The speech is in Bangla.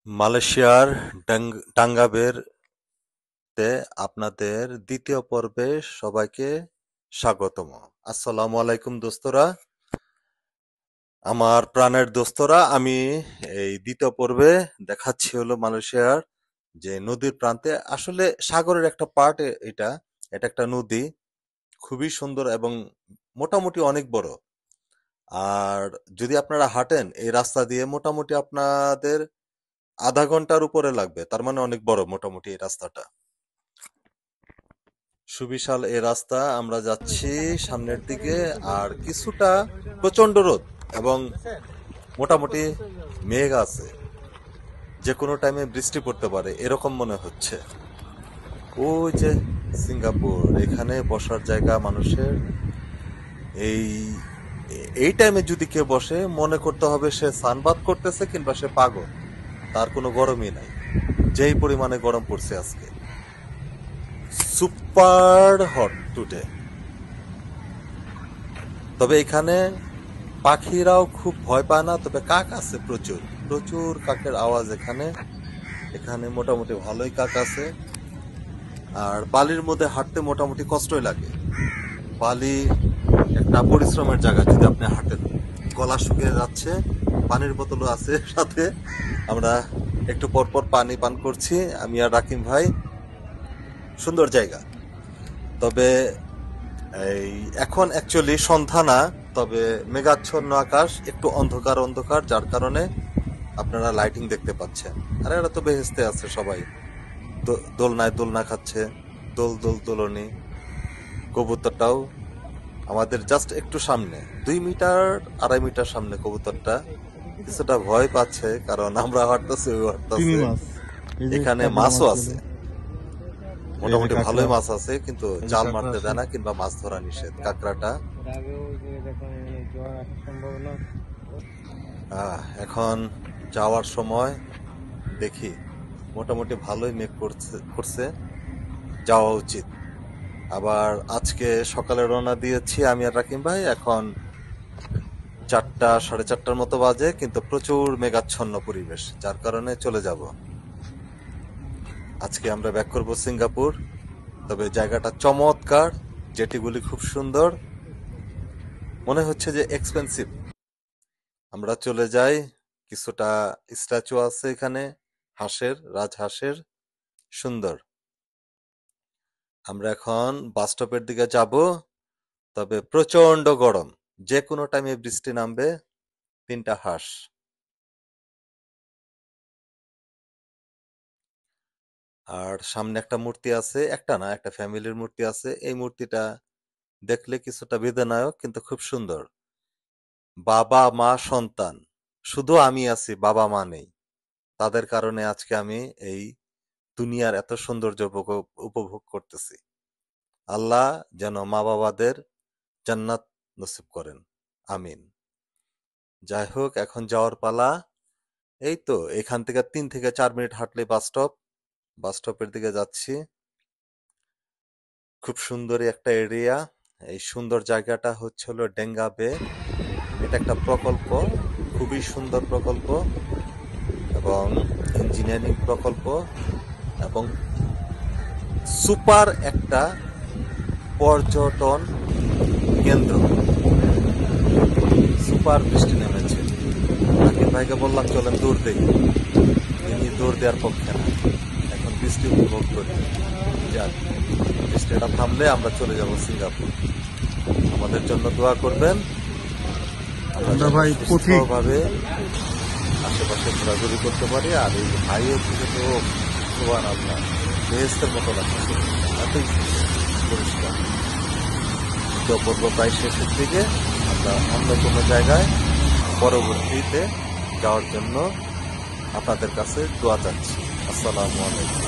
মালয়েশিয়ার টাঙ্গা তে আপনাদের দ্বিতীয় পর্বে সবাইকে স্বাগতম। আসসালামু আলাইকুম দোস্তরা, আমার প্রাণের দোস্তরা। আমি এই দ্বিতীয় পর্বে দেখাচ্ছি হলো মালয়েশিয়ার যে নদীর প্রান্তে, আসলে সাগরের একটা পার্ট এটা। এটা একটা নদী, খুবই সুন্দর এবং মোটামুটি অনেক বড়। আর যদি আপনারা হাঁটেন এই রাস্তা দিয়ে, মোটামুটি আপনাদের আধা ঘন্টার উপরে লাগবে। তার মানে অনেক বড় মোটামুটি এই রাস্তাটা। সুবিশাল এই রাস্তা, আমরা যাচ্ছি সামনের দিকে। আর কিছুটা প্রচন্ড রোদ এবং মোটামুটি মেঘ আছে, যে কোনো টাইমে বৃষ্টি পড়তে পারে এরকম মনে হচ্ছে। ওই যে সিঙ্গাপুর, এখানে বসার জায়গা মানুষের। এই এই টাইমে যদি কেউ বসে, মনে করতে হবে সে সানবাথ করতেছে কিংবা সে পাগল। তার কোনো গরমই নাই, যেই পরিমাণে গরম পড়ছে আজকে। Super hot today. তবে এখানে পাখিরাও খুব ভয় পায় না, তবে কাক আছে প্রচুর প্রচুর কাকের আওয়াজ এখানে। এখানে মোটামুটি ভালোই কাক আছে। আর বালির মধ্যে হাঁটতে মোটামুটি কষ্টই লাগে। বালি একটা পরিশ্রমের জায়গা। যদি আপনি হাঁটেন, গলা শুকিয়ে যাচ্ছে, পানির বোতলও আছে সাথে। আমরা একটু পর পর পানি পান করছি, আমি আর রাকিম ভাই। সুন্দর জায়গা। তবে এই এখন অ্যাকচুয়ালি সন্ধ্যা না, তবে মেঘাচ্ছন্ন আকাশ, একটু অন্ধকার অন্ধকার, যার কারণে আপনারা লাইটিং দেখতে পাচ্ছেন। আর এরা তো বেহেস্তে আছে সবাই, দোলনায় দোলনা খাচ্ছে, দোল দোল দোলনি। কবুতরটাও আমাদের জাস্ট একটু সামনে, 2 মিটার 2.5 মিটার সামনে। কবুতরটা কিছুটা ভয় পাচ্ছে, কারণ আমরা হাঁটতেছি, ওই হাঁটতেছে। এখানে মাছও আছে, মোটামুটি ভালোই মাছ আছে, কিন্তু জাল মারতে দেয় না কিংবা মাছ ধরা নিষেধ। কাঁকড়াটা এখন যাওয়ার সময় দেখি, মোটামুটি ভালোই মেঘ করছে, যাওয়া উচিত। আবার আজকে সকালে রওনা দিয়েছি আমি আর রাকিম ভাই। এখন 4টা 4:30টার মতো বাজে, কিন্তু প্রচুর মেঘাচ্ছন্ন পরিবেশ, যার কারণে চলে যাব। আজকে আমরা ব্যাক করব সিঙ্গাপুর। তবে জায়গাটা চমৎকার, জেটিগুলি খুব সুন্দর, মনে হচ্ছে যে এক্সপেন্সিভ। আমরা চলে যাই। কিছুটা স্ট্যাচু আছে এখানে, হাঁসের, রাজহাঁসের, সুন্দর। আমরা এখন বাস স্টপের দিকে যাব। তবে প্রচন্ড গরম, যে কোনো টাইমে বৃষ্টি নামবে। 3টা হাঁস। আর সামনে একটা মূর্তি আছে, একটা না, একটা ফ্যামিলির মূর্তি আছে। এই মূর্তিটা দেখলে কিছুটা বেদনায়ক, কিন্তু খুব সুন্দর। বাবা মা সন্তান, শুধু আমি আছি, বাবা মা নেই। তাদের কারণে আজকে আমি এই দুনিয়ার এত সৌন্দর্য উপভোগ করতেছি। আল্লাহ যেন মা বাবাদের জান্নাত নসিব করেন, আমিন। যাই হোক, এখন যাওয়ার পালা। এই তো এখান থেকে 3 থেকে 4 মিনিট হাঁটলে বাস স্টপ। বাস স্টপের দিকে যাচ্ছি। খুব সুন্দর একটা এরিয়া। এই সুন্দর জায়গাটা হচ্ছে হলো ডেঙ্গা বে। এটা একটা প্রকল্প, খুবই সুন্দর প্রকল্প এবং ইঞ্জিনিয়ারিং প্রকল্প, এবং সুপার একটা পর্যটন কেন্দ্র। সুপার বৃষ্টি নেমেছে। রাকিব ভাইকে বললাম চলেন দৌড় দেই, তিনি দৌড় দেওয়ার পক্ষে না, এখন বৃষ্টি উপভোগ করি। যাক, বৃষ্টিটা থামলে আমরা চলে যাব সিঙ্গাপুর। আমাদের জন্য দোয়া করবেন, আমরা সুস্থভাবে আশেপাশে ঘোরাঘুরি করতে পারি। আর এই হাইওয়ে থেকে তো সুবহানাল্লাহ, বেহেশতের মতো লাগছে, এতই পরিষ্কার। দ্বিতীয় পর্ব প্রায় শেষের দিকে। আমরা অন্য কোনো জায়গায় পরবর্তীতে যাওয়ার জন্য আপনাদের কাছে দোয়া চাচ্ছি। আসসালামু আলাইকুম।